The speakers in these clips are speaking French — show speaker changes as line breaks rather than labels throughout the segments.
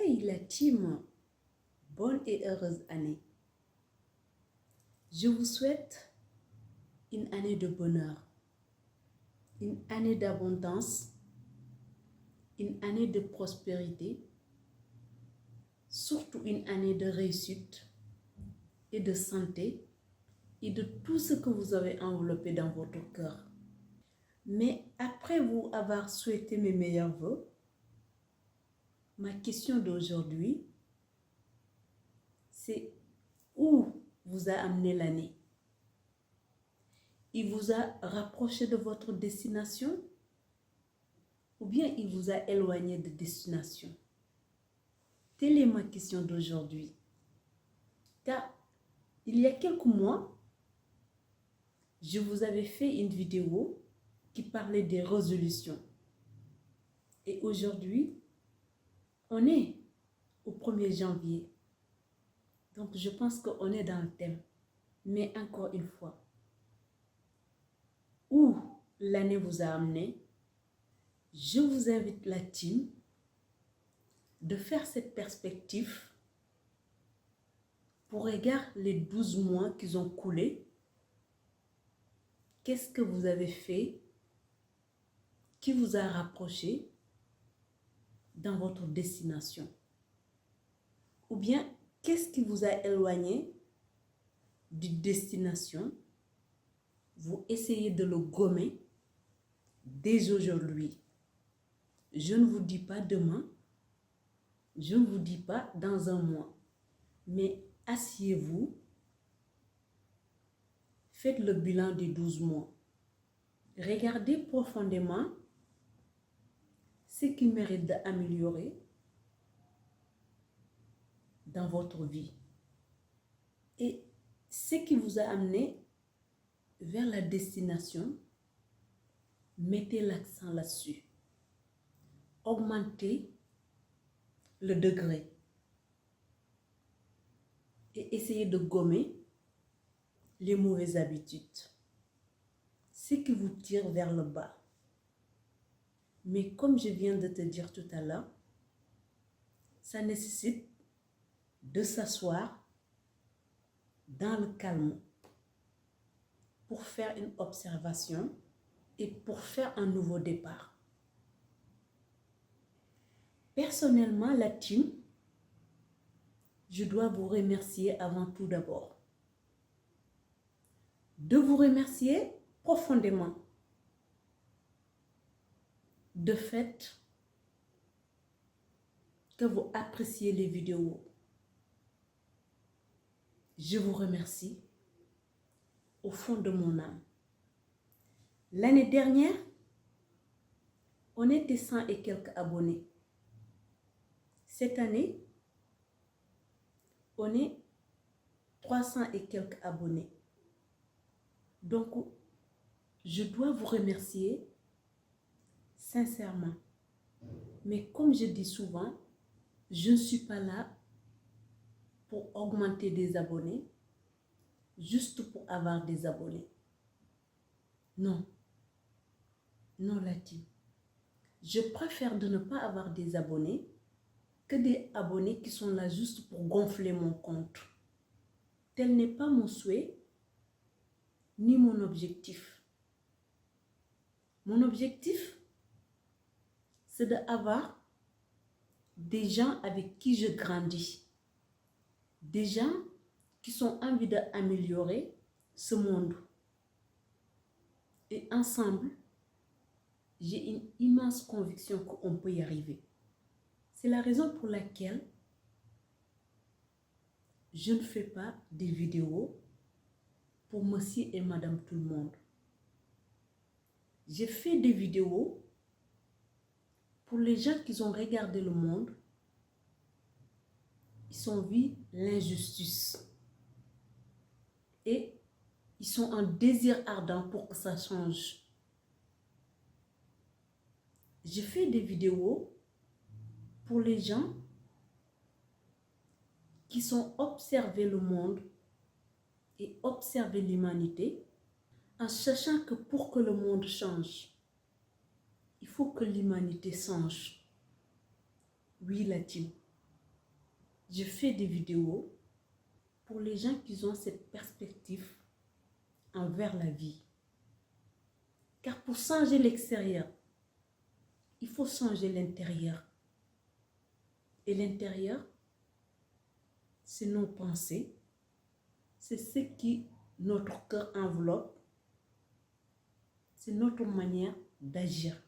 Hey la team, bonne et heureuse année. Je vous souhaite une année de bonheur, une année d'abondance, une année de prospérité, surtout une année de réussite et de santé et de tout ce que vous avez enveloppé dans votre cœur. Mais après vous avoir souhaité mes meilleurs vœux, ma question d'aujourd'hui, c'est où vous a amené l'année? Il vous a rapproché de votre destination ou bien il vous a éloigné de destination? Telle est ma question d'aujourd'hui. Car il y a quelques mois, je vous avais fait une vidéo qui parlait des résolutions. Et aujourd'hui, on est au 1er janvier. Donc je pense qu'on est dans le thème. Mais encore une fois, où l'année vous a amené, je vous invite la team de faire cette perspective pour regarder les 12 mois qu'ils ont coulés. Qu'est-ce que vous avez fait qui vous a rapproché dans votre destination? Ou bien, qu'est-ce qui vous a éloigné de destination? Vous essayez de le gommer dès aujourd'hui. Je ne vous dis pas demain, je ne vous dis pas dans un mois, mais asseyez-vous, faites le bilan des 12 mois. Regardez profondément ce qui mérite d'améliorer dans votre vie et ce qui vous a amené vers la destination. Mettez l'accent là-dessus. Augmentez le degré et essayez de gommer les mauvaises habitudes, ce qui vous tire vers le bas. Mais comme je viens de te dire tout à l'heure, ça nécessite de s'asseoir dans le calme pour faire une observation et pour faire un nouveau départ. Personnellement, la team, je dois vous remercier avant tout d'abord. De vous remercier profondément. De fait que vous appréciez les vidéos. Je vous remercie au fond de mon âme. L'année dernière, on était 100 et quelques abonnés. Cette année, on est 300 et quelques abonnés. Donc, je dois vous remercier sincèrement. Mais comme je dis souvent, je ne suis pas là pour augmenter des abonnés, juste pour avoir des abonnés. Non. Non, la team. Je préfère de ne pas avoir des abonnés que des abonnés qui sont là juste pour gonfler mon compte. Tel n'est pas mon souhait, ni mon objectif. Mon objectif, c'est d'avoir des gens avec qui je grandis. Des gens qui sont envie d'améliorer ce monde. Et ensemble, j'ai une immense conviction qu'on peut y arriver. C'est la raison pour laquelle je ne fais pas des vidéos pour monsieur et madame tout le monde. J'ai fait des vidéos pour les gens qui ont regardé le monde. Ils ont vu l'injustice. Et ils sont en désir ardent pour que ça change. J'ai fait des vidéos pour les gens qui sont observé le monde et observé l'humanité en sachant que pour que le monde change, il faut que l'humanité change. Oui, la team. je fais des vidéos pour les gens qui ont cette perspective envers la vie. Car pour changer l'extérieur, il faut changer l'intérieur. Et l'intérieur, c'est nos pensées, c'est ce qui notre cœur enveloppe, c'est notre manière d'agir.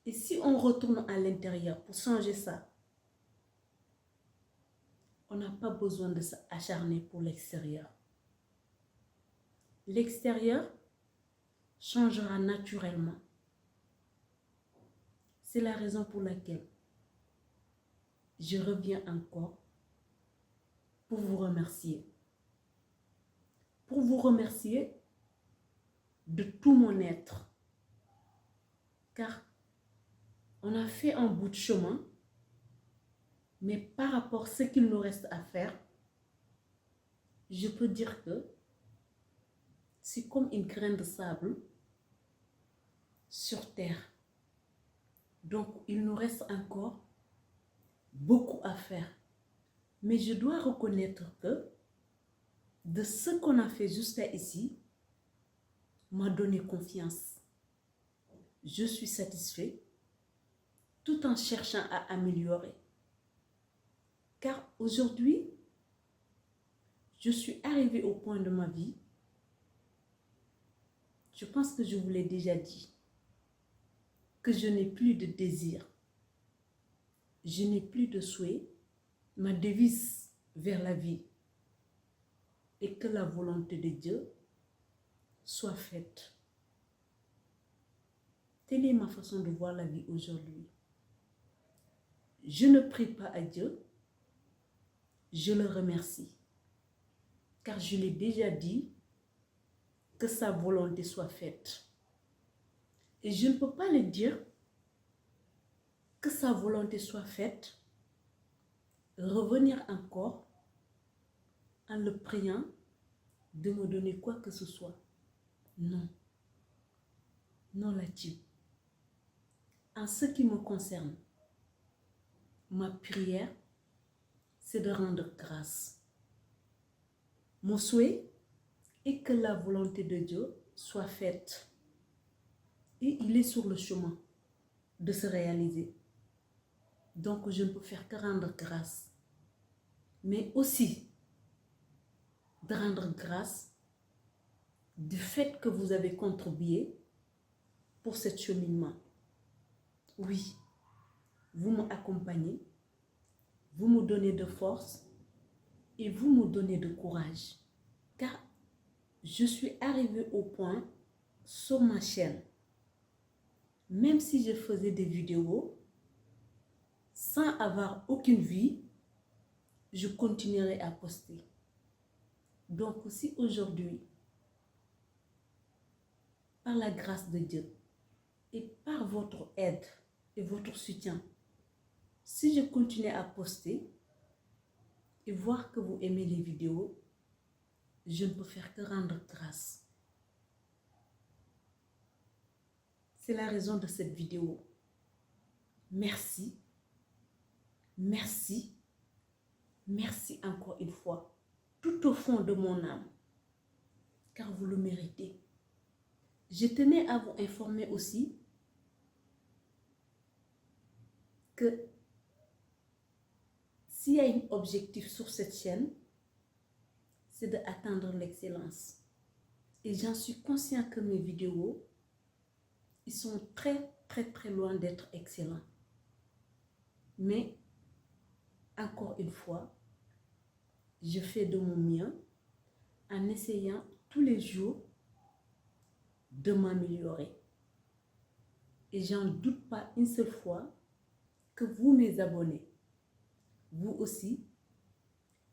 Et si on retourne à l'intérieur pour changer ça, on n'a pas besoin de s'acharner pour l'extérieur. L'extérieur changera naturellement. C'est la raison pour laquelle je reviens encore pour vous remercier. Pour vous remercier de tout mon être. Car on a fait un bout de chemin, mais par rapport à ce qu'il nous reste à faire, je peux dire que c'est comme une graine de sable sur terre. Donc, il nous reste encore beaucoup à faire. Mais je dois reconnaître que de ce qu'on a fait jusqu'à ici, m'a donné confiance. Je suis satisfait tout en cherchant à améliorer. Car aujourd'hui, je suis arrivée au point de ma vie, je pense que je vous l'ai déjà dit, que je n'ai plus de désir, je n'ai plus de souhait, ma devise vers la vie est que la volonté de Dieu soit faite. Telle est ma façon de voir la vie aujourd'hui. Je ne prie pas à Dieu, je le remercie. Car je l'ai déjà dit, que sa volonté soit faite. Et je ne peux pas le dire, que sa volonté soit faite, revenir encore en le priant de me donner quoi que ce soit. Non. Non, là-dessus. En ce qui me concerne, ma prière, c'est de rendre grâce. Mon souhait est que la volonté de Dieu soit faite. Et il est sur le chemin de se réaliser. Donc, je ne peux faire que rendre grâce. Mais aussi, de rendre grâce du fait que vous avez contribué pour ce cheminement. Oui, vous m'accompagnez, vous me donnez de force et vous me donnez de courage. Car je suis arrivée au point sur ma chaîne, même si je faisais des vidéos sans avoir aucune vie, je continuerai à poster. Donc si aujourd'hui, par la grâce de Dieu et par votre aide et votre soutien, si je continue à poster et voir que vous aimez les vidéos, je ne peux faire que rendre grâce. C'est la raison de cette vidéo. Merci, merci, merci encore une fois, tout au fond de mon âme, car vous le méritez. Je tenais à vous informer aussi que s'il y a un objectif sur cette chaîne, c'est d'atteindre l'excellence. Et j'en suis conscient que mes vidéos, ils sont très loin d'être excellents. Mais, encore une fois, je fais de mon mieux en essayant tous les jours de m'améliorer. Et j'en doute pas une seule fois que vous, mes abonnés, vous aussi,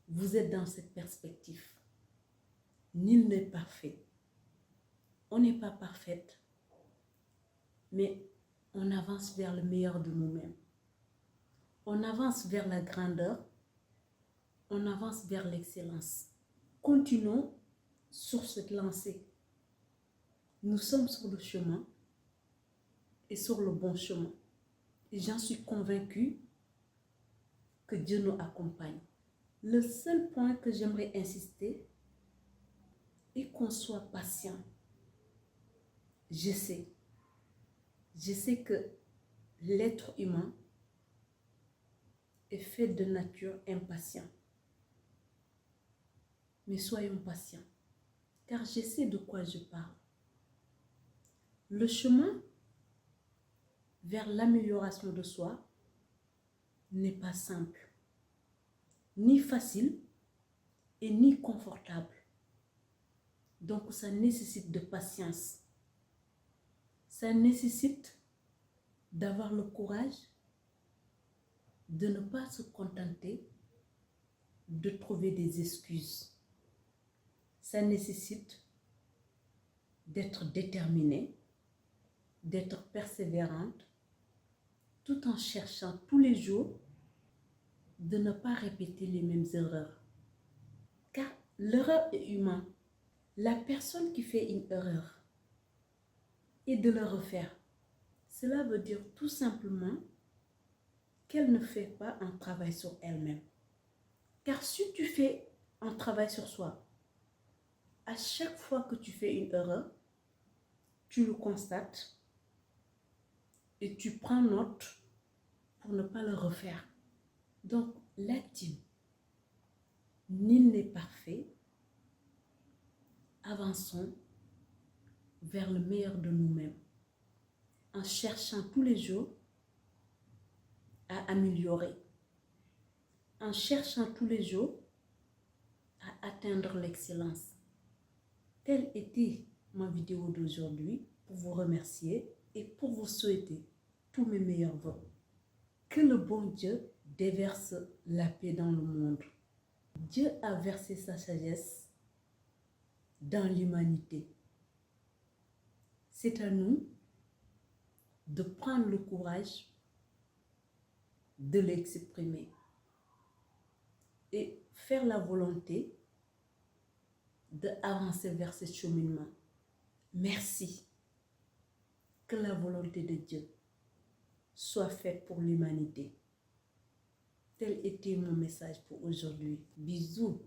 vous êtes dans cette perspective. Nul n'est parfait. On n'est pas parfaite, mais on avance vers le meilleur de nous-mêmes. On avance vers la grandeur, on avance vers l'excellence. Continuons sur cette lancée. Nous sommes sur le chemin et sur le bon chemin. Et j'en suis convaincue que Dieu nous accompagne. Le seul point que j'aimerais insister est qu'on soit patient. Je sais que l'être humain est fait de nature impatient. Mais soyons patients, car je sais de quoi je parle. Le chemin vers l'amélioration de soi n'est pas simple, ni facile et ni confortable. Donc ça nécessite de patience. Ça nécessite d'avoir le courage de ne pas se contenter de trouver des excuses. Ça nécessite d'être déterminée, d'être persévérante, tout en cherchant tous les jours de ne pas répéter les mêmes erreurs. Car l'erreur est humaine. La personne qui fait une erreur et de le refaire, cela veut dire tout simplement qu'elle ne fait pas un travail sur elle-même. Car si tu fais un travail sur soi, à chaque fois que tu fais une erreur, tu le constates et tu prends note pour ne pas le refaire. Donc, l'intime, nul n'est parfait. Avançons vers le meilleur de nous-mêmes en cherchant tous les jours à améliorer, en cherchant tous les jours à atteindre l'excellence. Telle était ma vidéo d'aujourd'hui pour vous remercier et pour vous souhaiter tous mes meilleurs vœux. Que le bon Dieu déverse la paix dans le monde. Dieu a versé sa sagesse dans l'humanité. C'est à nous de prendre le courage de l'exprimer et faire la volonté d'avancer vers ce cheminement. Merci. Que la volonté de Dieu soit faite pour l'humanité. Tel était mon message pour aujourd'hui. Bisous.